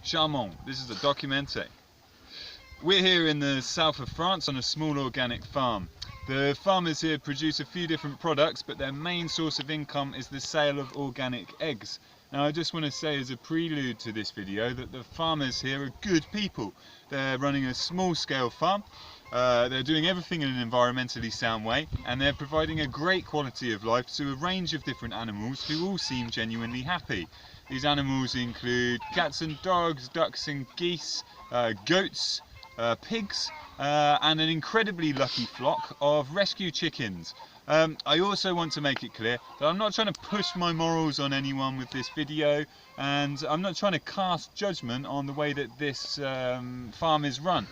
Charmant. This is a documentary. We're here in the south of France on a small organic farm. The farmers here produce a few different products, but their main source of income is the sale of organic eggs. Now I just want to say as a prelude to this video that the farmers here are good people. They're running a small scale farm, they're doing everything in an environmentally sound way, and they're providing a great quality of life to a range of different animals who all seem genuinely happy. These animals include cats and dogs, ducks and geese, goats, pigs, and an incredibly lucky flock of rescue chickens. I also want to make it clear that I'm not trying to push my morals on anyone with this video, and I'm not trying to cast judgment on the way that this farm is run.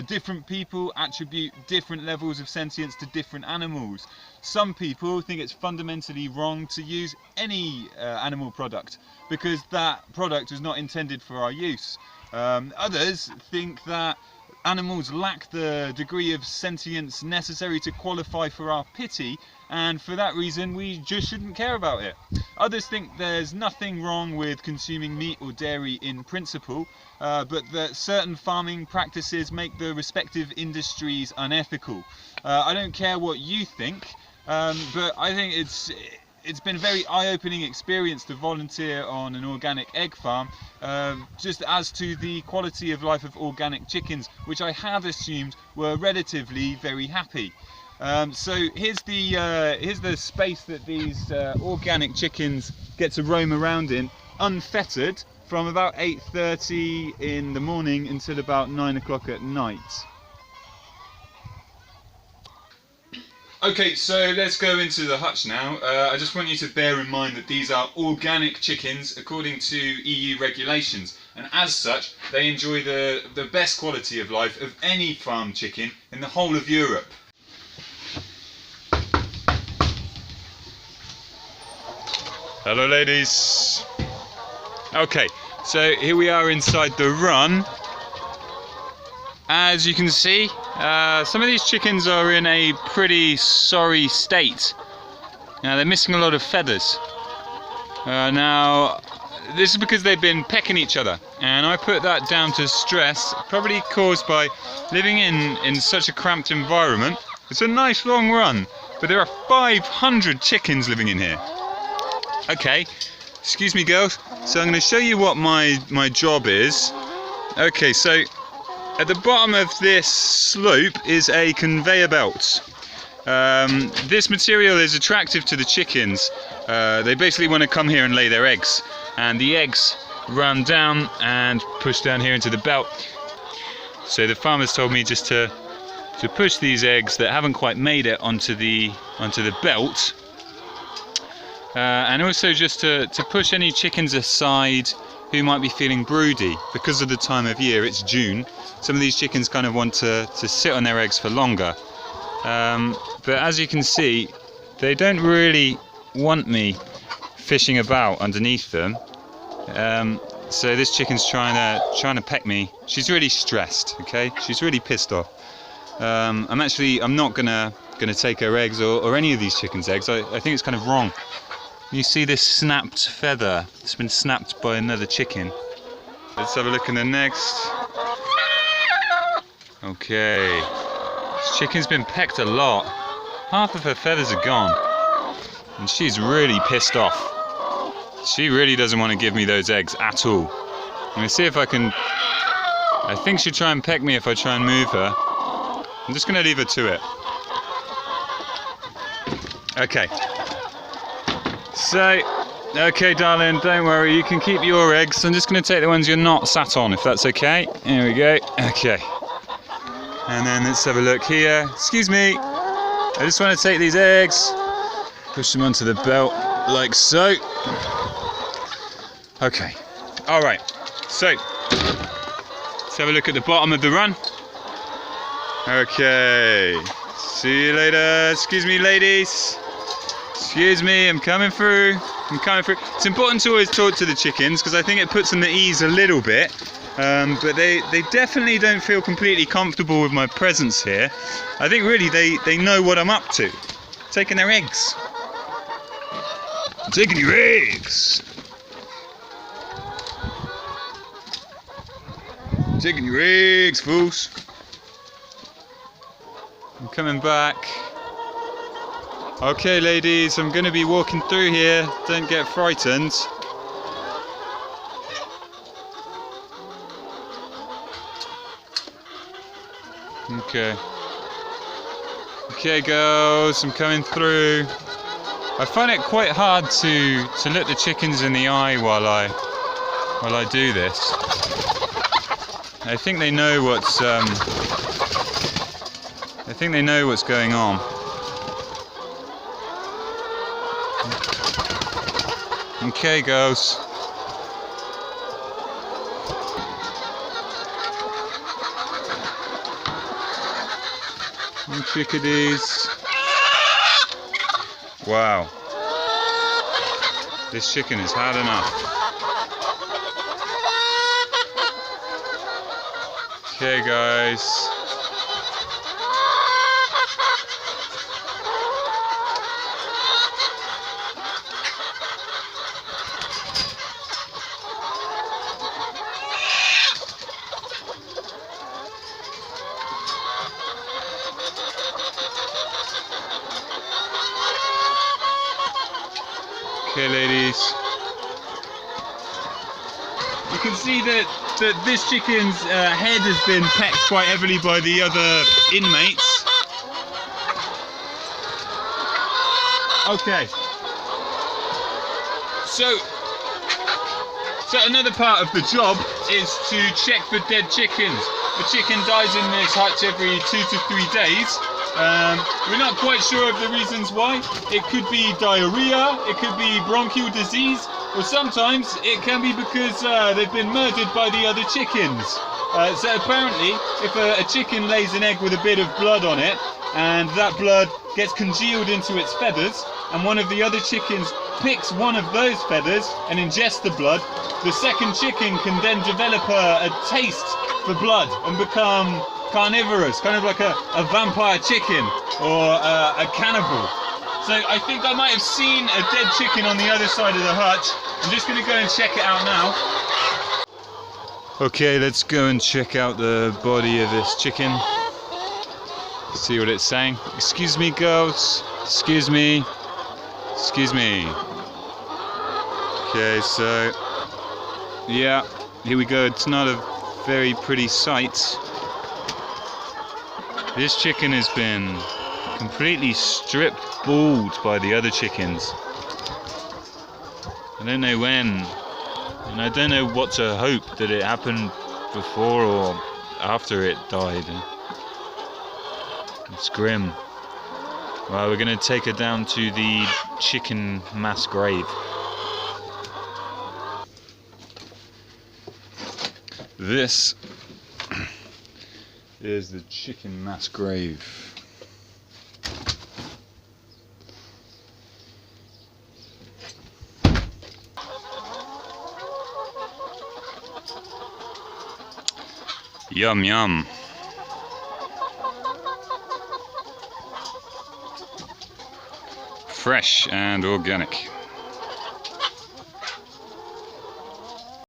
Different people attribute different levels of sentience to different animals. Some people think it's fundamentally wrong to use any animal product because that product was not intended for our use. Others think that animals lack the degree of sentience necessary to qualify for our pity, and for that reason we just shouldn't care about it. Others think there's nothing wrong with consuming meat or dairy in principle, but that certain farming practices make the respective industries unethical. I don't care what you think, but I think it's been a very eye-opening experience to volunteer on an organic egg farm, just as to the quality of life of organic chickens, which I had assumed were relatively very happy. So here's the space that these organic chickens get to roam around in, unfettered, from about 8:30 in the morning until about 9 o'clock at night. Okay, so let's go into the hutch now. I just want you to bear in mind that these are organic chickens according to EU regulations, and as such they enjoy the best quality of life of any farm chicken in the whole of Europe. Hello ladies. Okay, so here we are inside the run. As you can see, some of these chickens are in a pretty sorry state. Now they're missing a lot of feathers. Now this is because they've been pecking each other, and I put that down to stress probably caused by living in such a cramped environment. It's a nice long run, but there are 500 chickens living in here. Okay, excuse me girls, so I'm going to show you what my job is. Okay, so at the bottom of this slope is a conveyor belt. This material is attractive to the chickens. They basically want to come here and lay their eggs, and the eggs run down and push down here into the belt. So the farmers told me just to push these eggs that haven't quite made it onto the belt, and also just to push any chickens aside who might be feeling broody. Because of the time of year, it's June, some of these chickens kind of want to sit on their eggs for longer. But as you can see, they don't really want me fishing about underneath them. So this chicken's trying to peck me. She's really stressed, okay? She's really pissed off. I'm not gonna take her eggs or any of these chickens' eggs. I think it's kind of wrong. You see this snapped feather? It's been snapped by another chicken. Let's have a look in the next. Okay. This chicken's been pecked a lot. Half of her feathers are gone. And she's really pissed off. She really doesn't want to give me those eggs at all. I'm going to see if I can... I think she'll try and peck me if I try and move her. I'm just going to leave her to it. Okay. So, okay darling, don't worry, you can keep your eggs. I'm just going to take the ones you're not sat on, if that's okay. Here we go. Okay. And then let's have a look here. Excuse me. I just want to take these eggs, push them onto the belt, like so. Okay. Alright. So, let's have a look at the bottom of the run. Okay. See you later. Excuse me, ladies. Excuse me, I'm coming through. It's important to always talk to the chickens because I think it puts them at ease a little bit. But they definitely don't feel completely comfortable with my presence here. I think really they know what I'm up to. Taking their eggs. I'm taking your eggs. taking your eggs, fools. I'm coming back. Okay, ladies, I'm going to be walking through here. Don't get frightened. Okay. Okay, girls, I'm coming through. I find it quite hard to look the chickens in the eye while I do this. I think they know what's going on. Okay, girls. And chickadees. Wow. This chicken has had enough. Okay, guys. Okay, ladies. You can see that this chicken's head has been pecked quite heavily by the other inmates. Okay. So another part of the job is to check for dead chickens. The chicken dies in this hutch every 2 to 3 days. We're not quite sure of the reasons why. It could be diarrhea, it could be bronchial disease, or sometimes it can be because they've been murdered by the other chickens. So apparently, if a chicken lays an egg with a bit of blood on it, and that blood gets congealed into its feathers, and one of the other chickens picks one of those feathers and ingests the blood, the second chicken can then develop a taste for blood and become carnivorous, kind of like a vampire chicken or a cannibal. So I think I might have seen a dead chicken on the other side of the hutch. I'm just going to go and check it out now. Okay, let's go and check out the body of this chicken. See what it's saying. Excuse me, girls. Excuse me. Excuse me. Okay, so yeah, here we go. It's not a very pretty sight. This chicken has been completely stripped bald by the other chickens. I don't know when, and I don't know what to hope that it happened before or after it died. It's grim. Well, we're going to take her down to the chicken mass grave. This is the chicken mass grave. Yum yum. Fresh and organic.